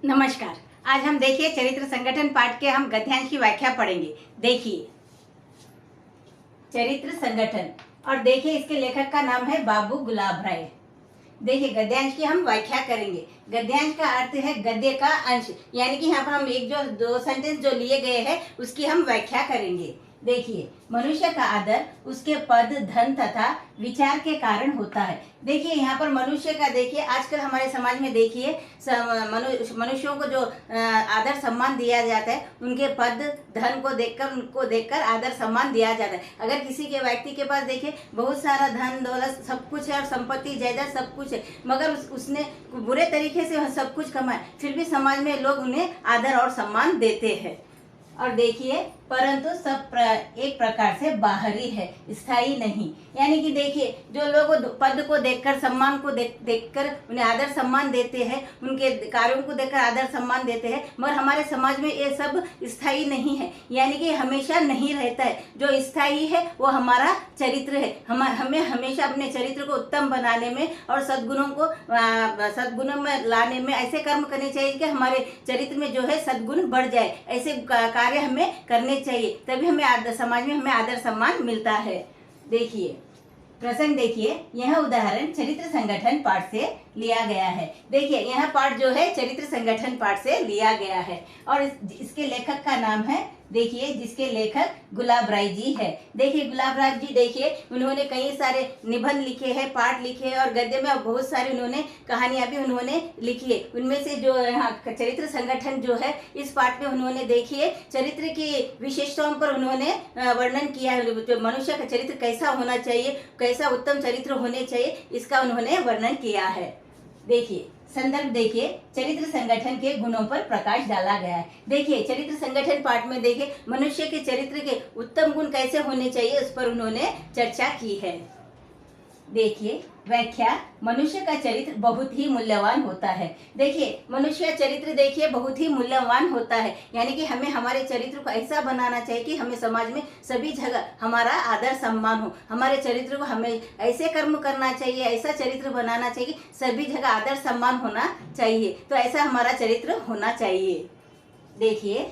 नमस्कार। आज हम देखिए चरित्र संगठन पाठ के हम गद्यांश की व्याख्या पढ़ेंगे। देखिए चरित्र संगठन और देखिए इसके लेखक का नाम है बाबू गुलाब राय। देखिए गद्यांश की हम व्याख्या करेंगे। गद्यांश का अर्थ है गद्य का अंश, यानी कि यहाँ पर हम एक जो दो सेंटेंस जो लिए गए हैं उसकी हम व्याख्या करेंगे। देखिए मनुष्य का आदर उसके पद धन तथा विचार के कारण होता है। देखिए यहाँ पर मनुष्य का देखिए आजकल हमारे समाज में देखिए मनुष्यों को जो आदर सम्मान दिया जाता है उनके पद धन को देखकर उनको देखकर आदर सम्मान दिया जाता है। अगर किसी के व्यक्ति के पास देखिए बहुत सारा धन दौलत सब कुछ है और संपत्ति जायदाद सब कुछ है, मगर उसने बुरे तरीके से सब कुछ कमाया, फिर भी समाज में लोग उन्हें आदर और सम्मान देते हैं। और देखिए परंतु सब एक प्रकार से बाहरी है, स्थायी नहीं। यानी कि देखिए जो लोग पद को देखकर सम्मान को देखकर उन्हें आदर सम्मान देते हैं, उनके कार्यों को देखकर आदर सम्मान देते हैं, मगर हमारे समाज में ये सब स्थायी नहीं है, यानी कि हमेशा नहीं रहता है। जो स्थायी है वो हमारा चरित्र है। हमें हमेशा अपने चरित्र को उत्तम बनाने में और सद्गुणों में लाने में ऐसे कर्म करने चाहिए कि हमारे चरित्र में जो है सद्गुण बढ़ जाए। ऐसे कार्य हमें करने चाहिए, तभी हमें समाज में हमें आदर सम्मान मिलता है। देखिए प्रसंग देखिए, यह उदाहरण चरित्र संगठन पाठ से लिया गया है। देखिए यह पाठ जो है चरित्र संगठन पाठ से लिया गया है और इसके लेखक का नाम है, देखिए जिसके लेखक गुलाब राय जी है। देखिए गुलाब राय जी देखिए उन्होंने कई सारे निबंध लिखे हैं, पाठ लिखे हैं और गद्य में बहुत सारी उन्होंने कहानियां भी उन्होंने लिखी है। उनमें से जो यहाँ चरित्र संगठन जो है इस पाठ में उन्होंने देखिए चरित्र की विशेषताओं पर उन्होंने वर्णन किया है। जो मनुष्य का चरित्र कैसा होना चाहिए, कैसा उत्तम चरित्र होने चाहिए, इसका उन्होंने वर्णन किया है। देखिए संदर्भ देखिए, चरित्र संगठन के गुणों पर प्रकाश डाला गया है। देखिए चरित्र संगठन पाठ में देखिए मनुष्य के चरित्र के उत्तम गुण कैसे होने चाहिए उस पर उन्होंने चर्चा की है। देखिए व्याख्या, मनुष्य का चरित्र बहुत ही मूल्यवान होता है। देखिए मनुष्य का चरित्र देखिए बहुत ही मूल्यवान होता है, यानी कि हमें हमारे चरित्र को ऐसा बनाना चाहिए कि हमें समाज में सभी जगह हमारा आदर सम्मान हो। हमारे चरित्र को हमें ऐसे कर्म करना चाहिए, ऐसा चरित्र बनाना चाहिए, सभी जगह आदर सम्मान होना चाहिए। तो ऐसा हमारा चरित्र होना चाहिए। देखिए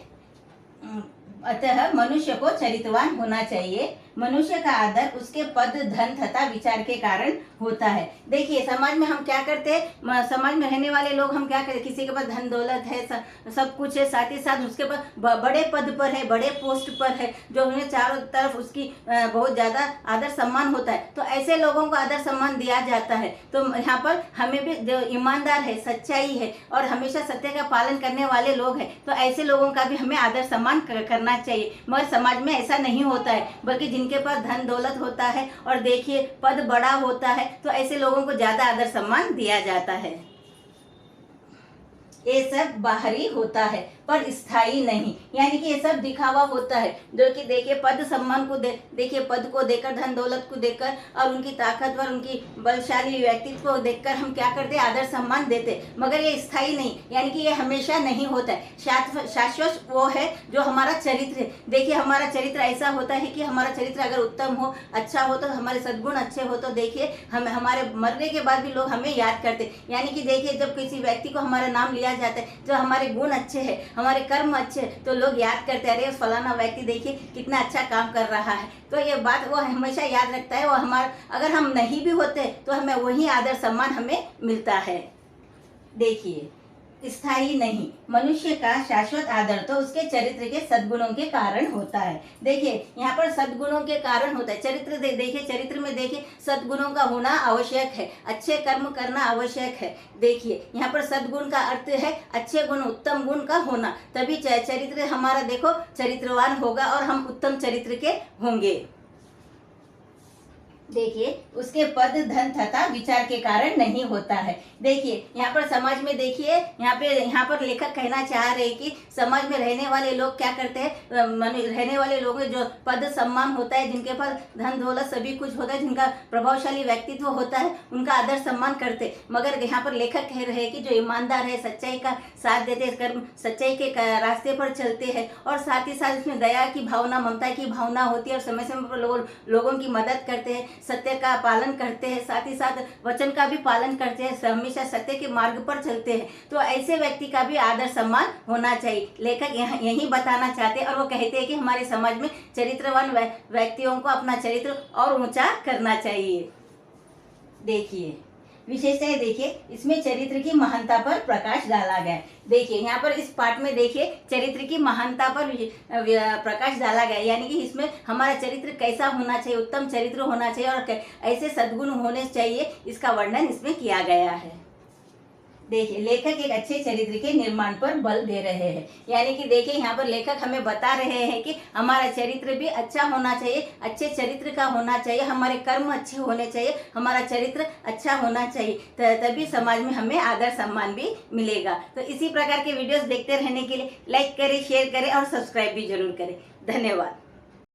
अतः मनुष्य को चरित्रवान होना चाहिए। मनुष्य का आदर उसके पद धन तथा विचार के कारण होता है। देखिए समाज में हम क्या करते हैं, समाज में रहने वाले लोग हम क्या करते हैं, किसी के पास धन दौलत है, सब कुछ है, साथ ही साथ उसके पास बड़े पद पर है, बड़े पोस्ट पर है, जो उन्हें चारों तरफ उसकी बहुत ज़्यादा आदर सम्मान होता है। तो ऐसे लोगों को आदर सम्मान दिया जाता है। तो यहाँ पर हमें भी जो ईमानदार है, सच्चाई है और हमेशा सत्य का पालन करने वाले लोग हैं, तो ऐसे लोगों का भी हमें आदर सम्मान करना चाहिए। मगर समाज में ऐसा नहीं होता है, बल्कि जिनके पास धन दौलत होता है और देखिए पद बड़ा होता है तो ऐसे लोगों को ज्यादा आदर सम्मान दिया जाता है। ये सब बाहरी होता है पर स्थायी नहीं, यानी कि ये सब दिखावा होता है। जो कि देखिए पद सम्मान को देखिए पद को देखकर, धन दौलत को देखकर और उनकी ताकतवर उनकी बलशाली व्यक्तित्व को देखकर हम क्या करते हैं, आदर सम्मान देते, मगर ये स्थायी नहीं, यानी कि ये हमेशा नहीं होता है। शाश्वत वो है जो हमारा चरित्र है। देखिए हमारा चरित्र ऐसा होता है कि हमारा चरित्र अगर उत्तम हो, अच्छा हो, तो हमारे सद्गुण अच्छे हो, तो देखिए हम हमारे मरने के बाद भी लोग हमें याद करते। यानी कि देखिए जब किसी व्यक्ति को हमारा नाम लिया जाता है, जो हमारे गुण अच्छे हैं, हमारे कर्म अच्छे, तो लोग याद करते हैं, अरे फलाना व्यक्ति देखिए कितना अच्छा काम कर रहा है। तो ये बात वो हमेशा याद रखता है। वो हमारा अगर हम नहीं भी होते तो हमें वही आदर सम्मान हमें मिलता है। देखिए स्थायी नहीं, मनुष्य का शाश्वत आदर तो उसके चरित्र के सद्गुणों के कारण होता है। देखिए यहाँ पर सद्गुणों के कारण होता है। चरित्र देखिए चरित्र में देखिए सद्गुणों का होना आवश्यक है, अच्छे कर्म करना आवश्यक है। देखिए यहाँ पर सद्गुण का अर्थ है अच्छे गुण, उत्तम गुण का होना, तभी चरित्र हमारा देखो चरित्रवान होगा और हम उत्तम चरित्र के होंगे। देखिए उसके पद धन तथा विचार के कारण नहीं होता है। देखिए यहाँ पर समाज में देखिए यहाँ पर लेखक कहना चाह रहे हैं कि समाज में रहने वाले लोग क्या करते हैं, रहने वाले लोग जो पद सम्मान होता है, जिनके पास धन दौलत सभी कुछ होता है, जिनका प्रभावशाली व्यक्तित्व होता है, उनका आदर सम्मान करते। मगर यहाँ पर लेखक कह रहे हैं कि जो ईमानदार है, सच्चाई का साथ देते हैं, कर्म सच्चाई के रास्ते पर चलते हैं और साथ ही साथ इसमें दया की भावना, ममता की भावना होती है और समय समय पर लोगों की मदद करते हैं, सत्य का पालन करते हैं, साथ ही साथ वचन का भी पालन करते हैं, हमेशा सत्य के मार्ग पर चलते हैं, तो ऐसे व्यक्ति का भी आदर सम्मान होना चाहिए। लेखक यही बताना चाहते हैं और वो कहते हैं कि हमारे समाज में चरित्रवान व्यक्तियों को अपना चरित्र और ऊंचा करना चाहिए। देखिए विशेषताएं, देखिए इसमें चरित्र की महानता पर प्रकाश डाला गया है। देखिए यहाँ पर इस पाठ में देखिए चरित्र की महानता पर प्रकाश डाला गया है, यानी कि इसमें हमारा चरित्र कैसा होना चाहिए, उत्तम चरित्र होना चाहिए और ऐसे सद्गुण होने चाहिए, इसका वर्णन इसमें किया गया है। देखिए लेखक एक अच्छे चरित्र के निर्माण पर बल दे रहे हैं, यानी कि देखिए यहाँ पर लेखक हमें बता रहे हैं कि हमारा चरित्र भी अच्छा होना चाहिए, अच्छे चरित्र का होना चाहिए, हमारे कर्म अच्छे होने चाहिए, हमारा चरित्र अच्छा होना चाहिए, तभी समाज में हमें आदर सम्मान भी मिलेगा। तो इसी प्रकार के वीडियोस देखते रहने के लिए लाइक करें, शेयर करें और सब्सक्राइब भी जरूर करें। धन्यवाद।